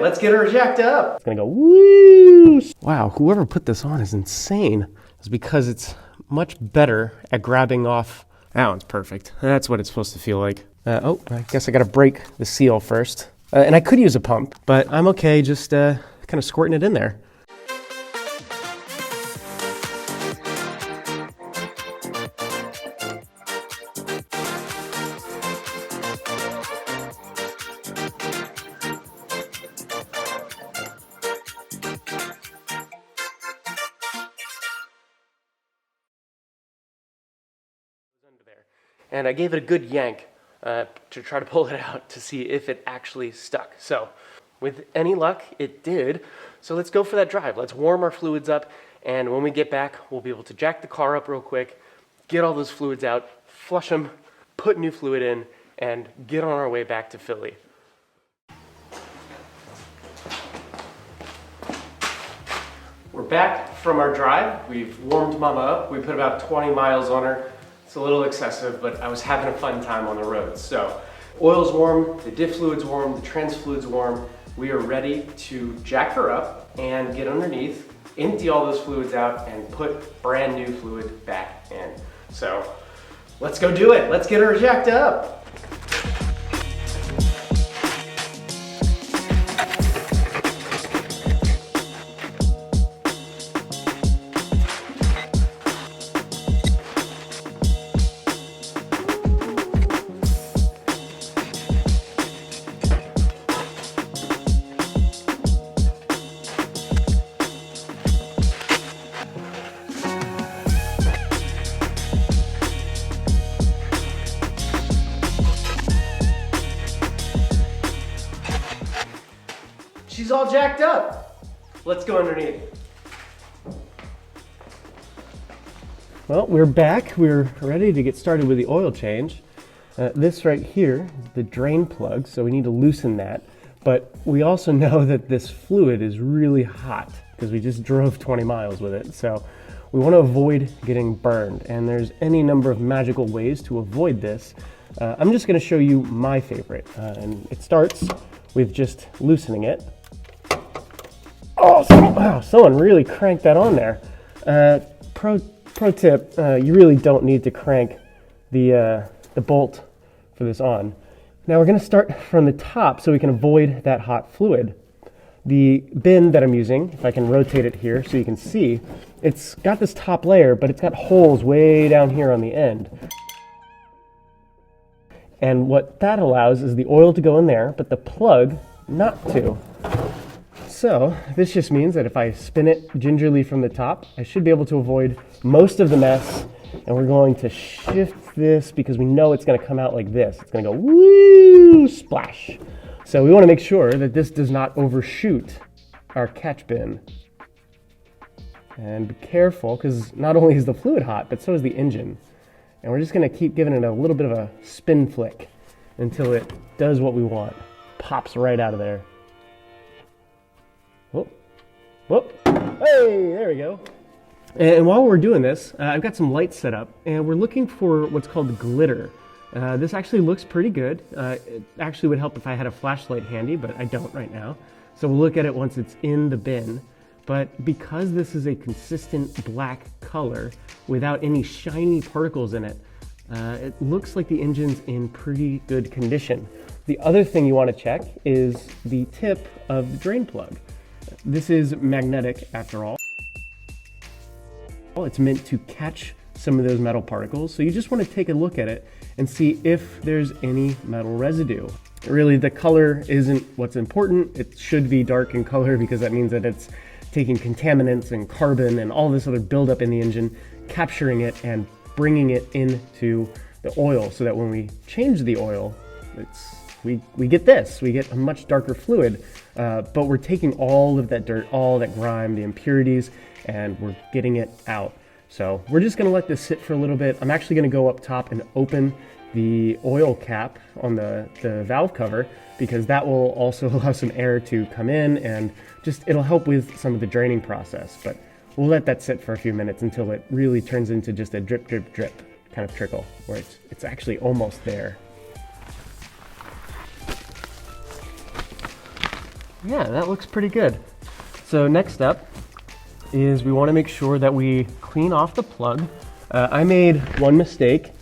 Let's get her jacked up. It's gonna go woo! Wow, whoever put this on is insane. It's because it's much better at grabbing off. That one's perfect. That's what it's supposed to feel like. Oh, I guess I gotta break the seal first. And I could use a pump, but I'm okay just kind of squirting it in there. And I gave it a good yank to try to pull it out to see if it actually stuck. So with any luck, it did. So let's go for that drive. Let's warm our fluids up. And when we get back, we'll be able to jack the car up real quick, get all those fluids out, flush them, put new fluid in, and get on our way back to Philly. We're back from our drive. We've warmed Mama up. We put about 20 miles on her. It's a little excessive, but I was having a fun time on the road. So oil's warm, the diff fluid's warm, the trans fluid's warm. We are ready to jack her up and get underneath, empty all those fluids out, and put brand new fluid back in. So let's go do it. Let's get her jacked up. She's all jacked up. Let's go underneath. Well, we're back. We're ready to get started with the oil change. This right here is the drain plug, so we need to loosen that. But we also know that this fluid is really hot because we just drove 20 miles with it. So we want to avoid getting burned, and there's any number of magical ways to avoid this. I'm just going to show you my favorite, and it starts with just loosening it. Oh, wow, someone really cranked that on there. Pro tip, you really don't need to crank the bolt for this on. Now we're going to start from the top so we can avoid that hot fluid. The bin that I'm using, if I can rotate it here so you can see, it's got this top layer, but it's got holes way down here on the end. And what that allows is the oil to go in there, but the plug not to. So this just means that if I spin it gingerly from the top, I should be able to avoid most of the mess. And we're going to shift this because we know it's going to come out like this. It's going to go woo, splash. So we want to make sure that this does not overshoot our catch bin. And be careful because not only is the fluid hot, but so is the engine. And we're just going to keep giving it a little bit of a spin flick until it does what we want. Pops right out of there. Whoop, whoop, hey, there we go. And while we're doing this, I've got some lights set up, and we're looking for what's called glitter. This actually looks pretty good. It actually would help if I had a flashlight handy, but I don't right now. So we'll look at it once it's in the bin. But because this is a consistent black color without any shiny particles in it, it looks like the engine's in pretty good condition. The other thing you want to check is the tip of the drain plug. This is magnetic after all. It's meant to catch some of those metal particles, so you just want to take a look at it and see if there's any metal residue. Really, the color isn't what's important. It should be dark in color because that means that it's taking contaminants and carbon and all this other buildup in the engine, capturing it and bringing it into the oil so that when we change the oil, we get this. We get a much darker fluid, but we're taking all of that dirt, all that grime, the impurities, and we're getting it out. So we're just going to let this sit for a little bit. I'm actually going to go up top and open the oil cap on the valve cover because that will also allow some air to come in and just it'll help with some of the draining process. But we'll let that sit for a few minutes until it really turns into just a drip, drip, drip kind of trickle where it's actually almost there. Yeah, that looks pretty good. So next up is we want to make sure that we clean off the plug. I made one mistake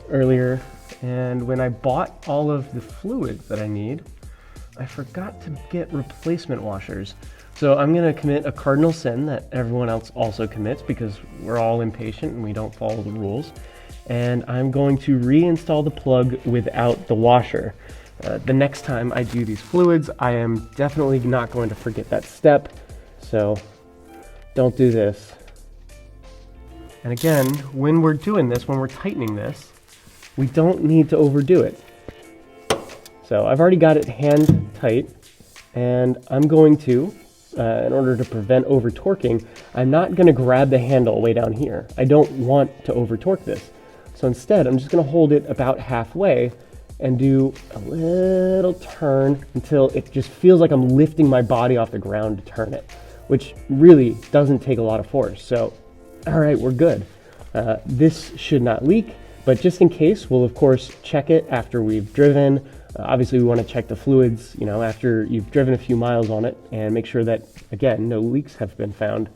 earlier, and when I bought all of the fluids that I need, I forgot to get replacement washers. So I'm going to commit a cardinal sin that everyone else also commits because we're all impatient and we don't follow the rules. And I'm going to reinstall the plug without the washer. The next time I do these fluids, I am definitely not going to forget that step. So don't do this. And again, when we're doing this, when we're tightening this, we don't need to overdo it. So I've already got it hand tight, and I'm going to, in order to prevent over torquing, I'm not going to grab the handle way down here. I don't want to over torque this. So instead, I'm just going to hold it about halfway and do a little turn until it just feels like I'm lifting my body off the ground to turn it, which really doesn't take a lot of force. So, all right, we're good. This should not leak, but just in case, we'll of course check it after we've driven. Obviously, we want to check the fluids, after you've driven a few miles on it and make sure that, again, no leaks have been found.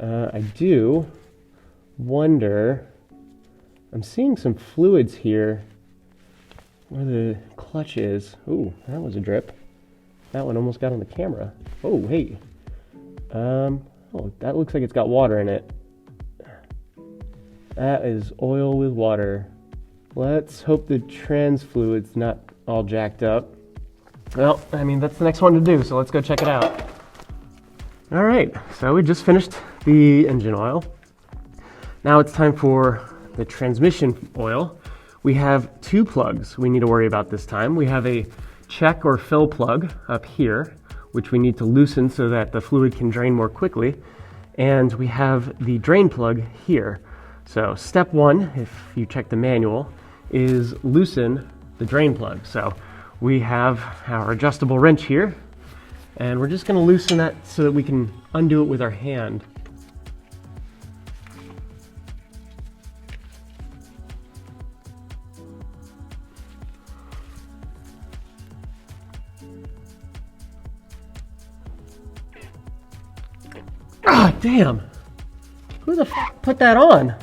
I do wonder, I'm seeing some fluids here where the clutch is. Ooh, that was a drip. That one almost got on the camera. Oh, hey. Oh, that looks like it's got water in it. That is oil with water. Let's hope the trans fluid's not all jacked up. Well, I mean, that's the next one to do, so let's go check it out. All right, so we just finished the engine oil. Now it's time for the transmission oil. We have two plugs we need to worry about this time. We have a check or fill plug up here, which we need to loosen so that the fluid can drain more quickly. And we have the drain plug here. So step one, if you check the manual, is loosen the drain plug. So we have our adjustable wrench here, and we're just going to loosen that so that we can undo it with our hand. Ah, damn! Who the f put that on?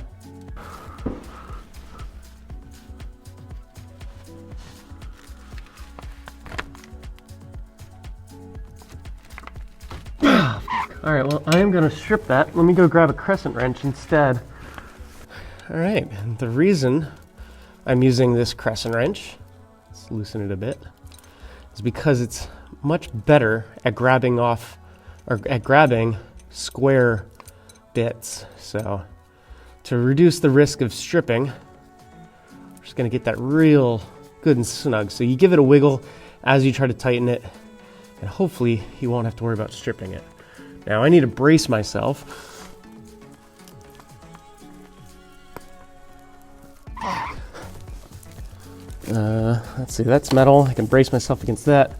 All right, well, I am going to strip that. Let me go grab a crescent wrench instead. All right, and the reason I'm using this crescent wrench, let's loosen it a bit, is because it's much better at grabbing square bits. So to reduce the risk of stripping, we're just going to get that real good and snug. So you give it a wiggle as you try to tighten it, and hopefully you won't have to worry about stripping it. Now I need to brace myself. Let's see, that's metal. I can brace myself against that.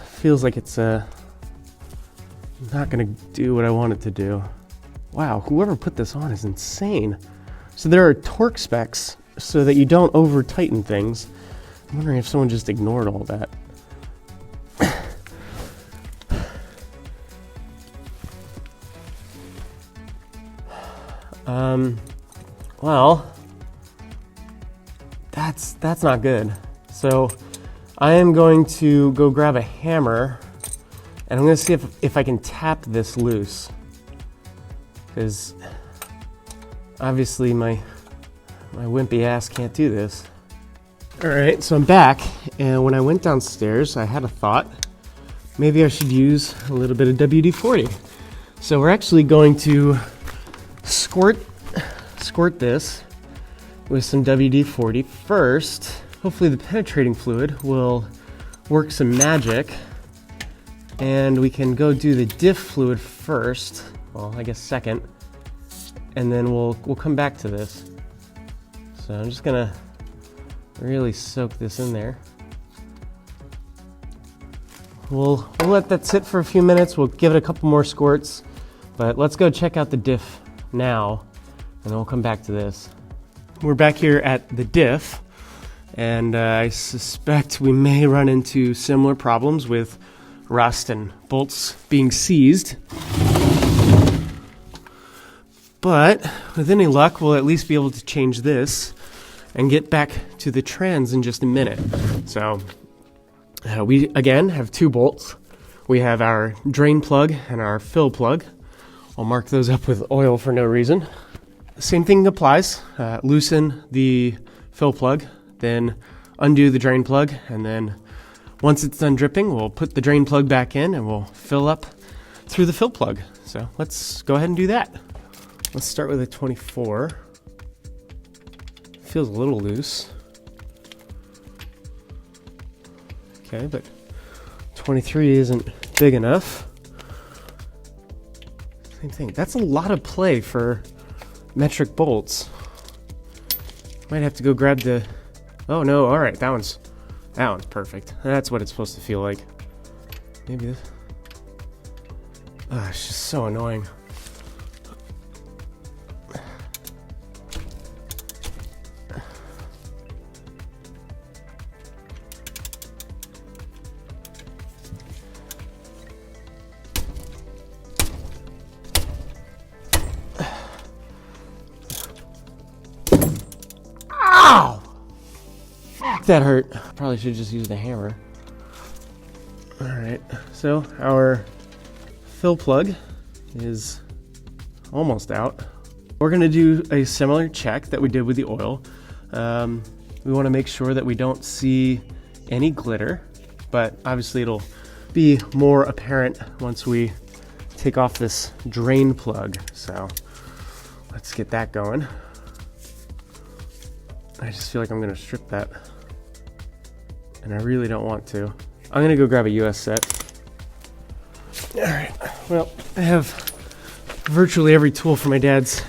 Feels like it's not going to do what I want it to do. Wow, whoever put this on is insane. So there are torque specs so that you don't over tighten things. I'm wondering if someone just ignored all that. Well, that's not good. So I am going to go grab a hammer, and I'm going to see if I can tap this loose, because obviously my wimpy ass can't do this. All right, so I'm back, and when I went downstairs, I had a thought. Maybe I should use a little bit of WD-40. So we're actually going to squirt this with some WD-40 first. Hopefully the penetrating fluid will work some magic, and we can go do the diff fluid first. Well, I guess second, and then we'll come back to this. So I'm just gonna really soak this in there. We'll let that sit for a few minutes. We'll give it a couple more squirts, but let's go check out the diff now, and then we'll come back to this. We're back here at the diff, and I suspect we may run into similar problems with rust and bolts being seized. But with any luck, we'll at least be able to change this and get back to the trans in just a minute. So we, again, have two bolts. We have our drain plug and our fill plug. I'll mark those up with oil for no reason. Same thing applies. Loosen the fill plug, then undo the drain plug, and then once it's done dripping, we'll put the drain plug back in and we'll fill up through the fill plug. So let's go ahead and do that. Let's start with a 24. Feels a little loose. Okay, but 23 isn't big enough. Same thing. That's a lot of play for metric bolts. Might have to go grab the... Oh no, alright, that one's perfect. That's what it's supposed to feel like. Maybe this... it's just so annoying. Ow! That hurt. Probably should just use the hammer. Alright, so our fill plug is almost out. We're going to do a similar check that we did with the oil. We want to make sure that we don't see any glitter, but obviously it'll be more apparent once we take off this drain plug. So let's get that going. I just feel like I'm going to strip that, and I really don't want to. I'm going to go grab a US set. All right, well, I have virtually every tool for my dad's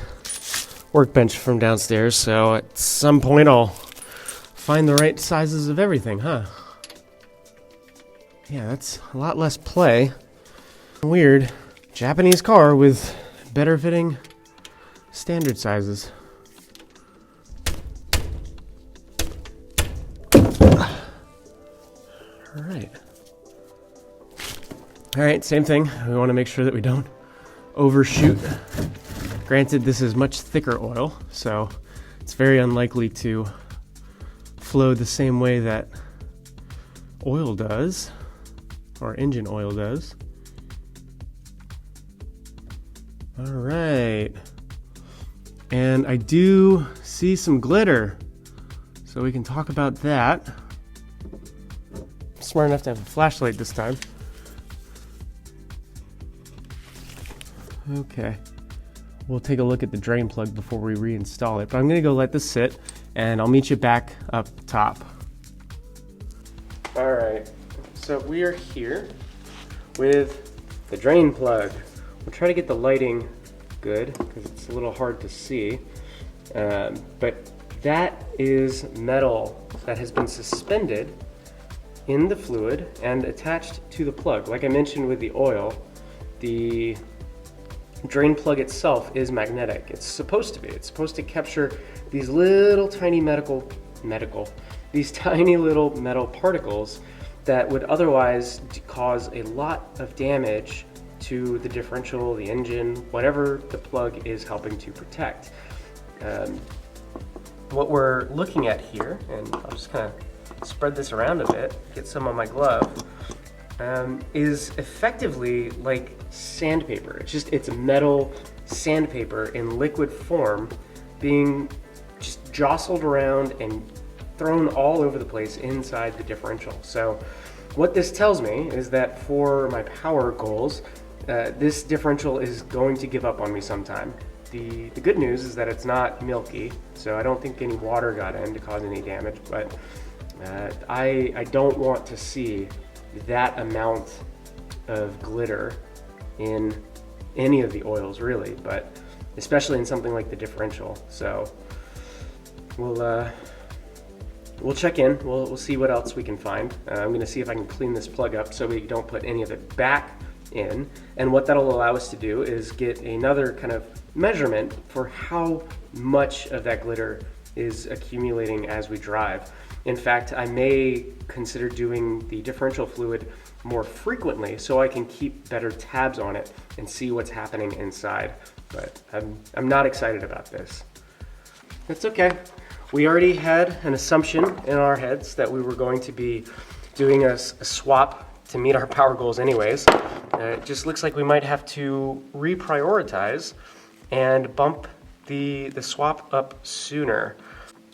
workbench from downstairs, so at some point I'll find the right sizes of everything, huh? Yeah, that's a lot less play. Weird Japanese car with better fitting standard sizes. All right, same thing. We want to make sure that we don't overshoot. Granted, this is much thicker oil, so it's very unlikely to flow the same way that oil does, or engine oil does. All right. And I do see some glitter, so we can talk about that. I'm smart enough to have a flashlight this time. Okay, we'll take a look at the drain plug before we reinstall it, but I'm gonna go let this sit and I'll meet you back up top. All right, so we are here with the drain plug. We'll try to get the lighting good because it's a little hard to see, but that is metal that has been suspended in the fluid and attached to the plug. Like I mentioned with the oil, the drain plug itself is magnetic. It's supposed to be. It's supposed to capture these little tiny these tiny little metal particles that would otherwise cause a lot of damage to the differential, the engine, whatever the plug is helping to protect. What we're looking at here, and I'll just kind of spread this around a bit, get some on my glove, is effectively like sandpaper. It's metal sandpaper in liquid form being just jostled around and thrown all over the place inside the differential. So what this tells me is that for my power goals, this differential is going to give up on me sometime. The good news is that it's not milky, so I don't think any water got in to cause any damage, but I don't want to see that amount of glitter in any of the oils really, but especially in something like the differential. So we'll check in, we'll see what else we can find. I'm gonna see if I can clean this plug up so we don't put any of it back in, and what that'll allow us to do is get another kind of measurement for how much of that glitter is accumulating as we drive. In fact, I may consider doing the differential fluid more frequently so I can keep better tabs on it and see what's happening inside. But I'm not excited about this. That's okay. We already had an assumption in our heads that we were going to be doing a swap to meet our power goals anyways. It just looks like we might have to reprioritize and bump the swap up sooner.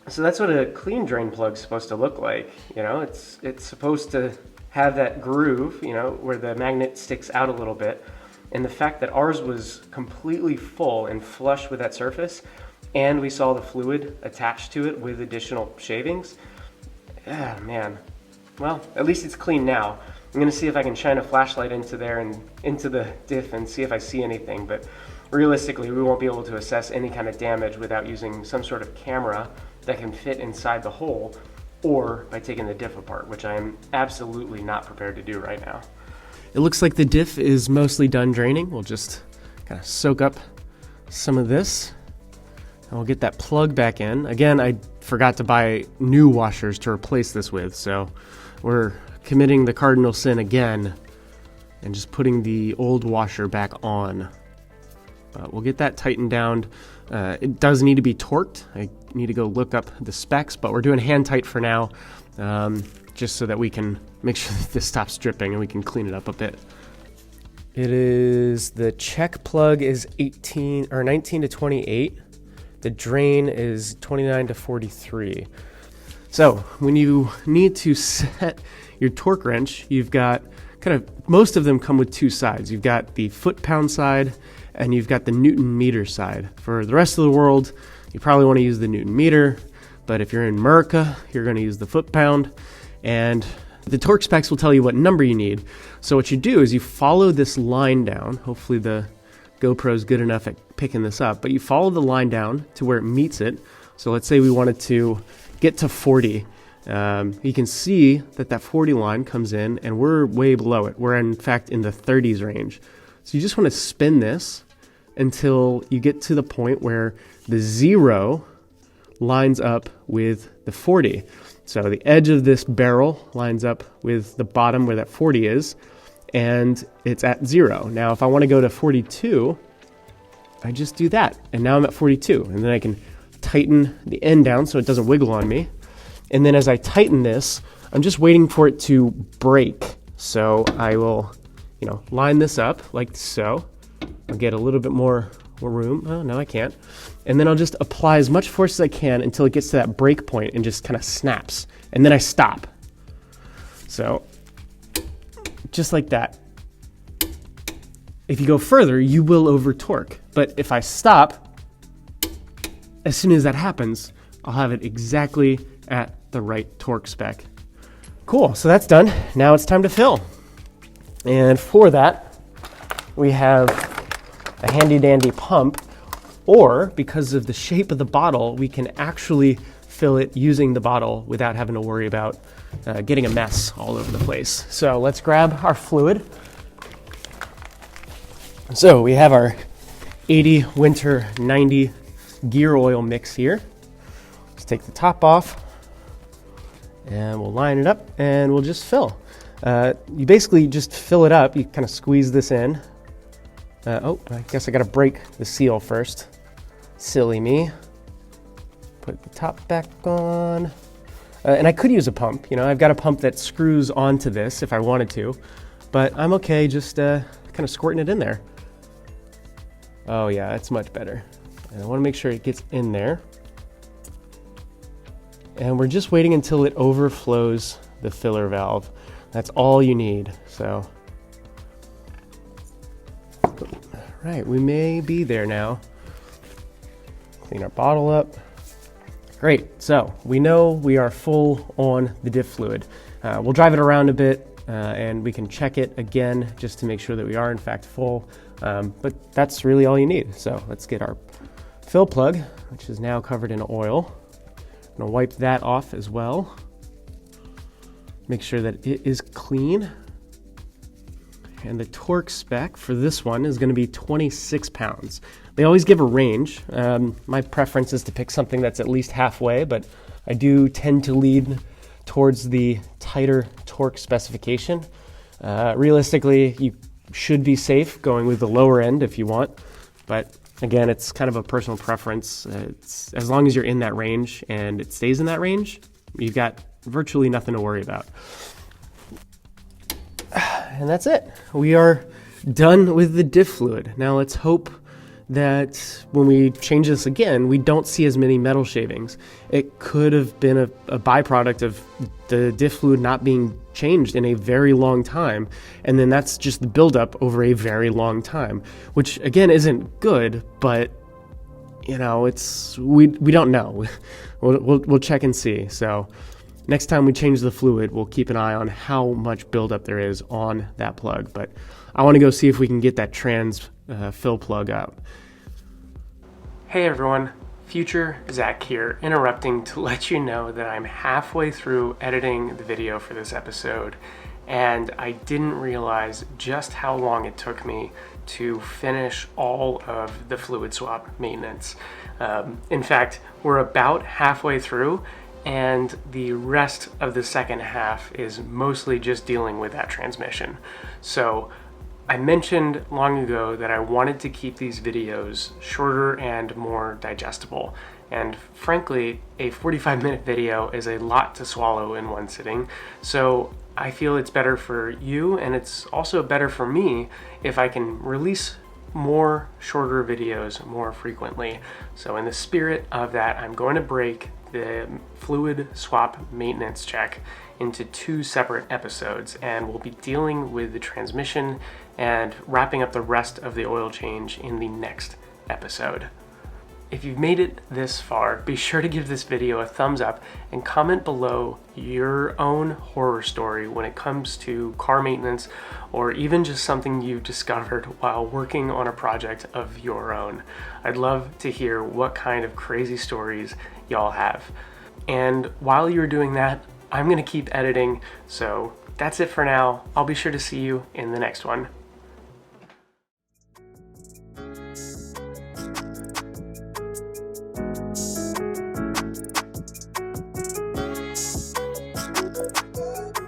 So that's what a clean drain plug is supposed to look like. You know, it's supposed to have that groove, you know, where the magnet sticks out a little bit. And the fact that ours was completely full and flush with that surface, and we saw the fluid attached to it with additional shavings. Ah, man. Well, at least it's clean now. I'm gonna see if I can shine a flashlight into there and into the diff and see if I see anything, but realistically, we won't be able to assess any kind of damage without using some sort of camera that can fit inside the hole, or by taking the diff apart, which I am absolutely not prepared to do right now. It looks like the diff is mostly done draining. We'll just kind of soak up some of this, and we'll get that plug back in. Again, I forgot to buy new washers to replace this with, so we're committing the cardinal sin again and just putting the old washer back on. We'll get that tightened down. It does need to be torqued. I need to go look up the specs, but we're doing hand tight for now, just so that we can make sure that this stops dripping and we can clean it up a bit. It is, the check plug is 19 to 28. The drain is 29 to 43. So when you need to set your torque wrench, you've got most of them come with two sides. You've got the foot-pound side and you've got the Newton meter side. For the rest of the world, you probably want to use the Newton meter, but if you're in America, you're going to use the foot-pound, and the torque specs will tell you what number you need. So what you do is you follow this line down. Hopefully the GoPro's good enough at picking this up, but you follow the line down to where it meets it. So let's say we wanted to get to 40. You can see that 40 line comes in and we're way below it. We're in fact in the 30s range. So you just want to spin this until you get to the point where the 0 lines up with the 40. So the edge of this barrel lines up with the bottom where that 40 is, and it's at 0. Now if I want to go to 42, I just do that, and now I'm at 42, and then I can tighten the end down so it doesn't wiggle on me. And then as I tighten this, I'm just waiting for it to break. So I will, line this up like so. I'll get a little bit more room. Oh, no, I can't. And then I'll just apply as much force as I can until it gets to that break point and just kind of snaps. And then I stop. So just like that. If you go further, you will over torque. But if I stop, as soon as that happens, I'll have it exactly at the right torque spec. Cool, so that's done. Now it's time to fill. And for that, we have a handy dandy pump, or because of the shape of the bottle, we can actually fill it using the bottle without having to worry about getting a mess all over the place. So let's grab our fluid. So we have our 80 Winter 90 gear oil mix here. Let's take the top off and we'll line it up and we'll just fill. You basically just fill it up. You kind of squeeze this in. I guess I got to break the seal first. Silly me. Put the top back on. And I could use a pump. I've got a pump that screws onto this if I wanted to, but I'm okay just kind of squirting it in there. Oh yeah, that's much better. And I want to make sure it gets in there. And we're just waiting until it overflows the filler valve. That's all you need. So, all right, we may be there now. Clean our bottle up. Great, so we know we are full on the diff fluid. We'll drive it around a bit and we can check it again just to make sure that we are in fact full. But that's really all you need. So let's get our fill plug, which is now covered in oil. I'm gonna wipe that off as well. Make sure that it is clean. And the torque spec for this one is gonna be 26 pounds. They always give a range. My preference is to pick something that's at least halfway, but I do tend to lean towards the tighter torque specification. Realistically, you should be safe going with the lower end if you want, but again, it's kind of a personal preference. It's, as long as you're in that range and it stays in that range, you've got virtually nothing to worry about. And that's it. We are done with the diff fluid. Now let's hope that when we change this again, we don't see as many metal shavings. It could have been a byproduct of the diff fluid not being changed in a very long time, and then that's just the buildup over a very long time, which again isn't good, but you know, it's we don't know. We'll check and see. So next time we change the fluid, we'll keep an eye on how much buildup there is on that plug. But I want to go see if we can get that trans fill plug out. Hey everyone, future Zach here, interrupting to let you know that I'm halfway through editing the video for this episode, and I didn't realize just how long it took me to finish all of the fluid swap maintenance. In fact, we're about halfway through, and the rest of the second half is mostly just dealing with that transmission. So I mentioned long ago that I wanted to keep these videos shorter and more digestible. And frankly, a 45-minute video is a lot to swallow in one sitting. So I feel it's better for you, and it's also better for me if I can release more shorter videos more frequently. So in the spirit of that, I'm going to break the fluid swap maintenance check into 2 separate episodes, and we'll be dealing with the transmission and wrapping up the rest of the oil change in the next episode. If you've made it this far, be sure to give this video a thumbs up and comment below your own horror story when it comes to car maintenance, or even just something you've discovered while working on a project of your own. I'd love to hear what kind of crazy stories y'all have. And while you're doing that, I'm gonna keep editing, so that's it for now. I'll be sure to see you in the next one.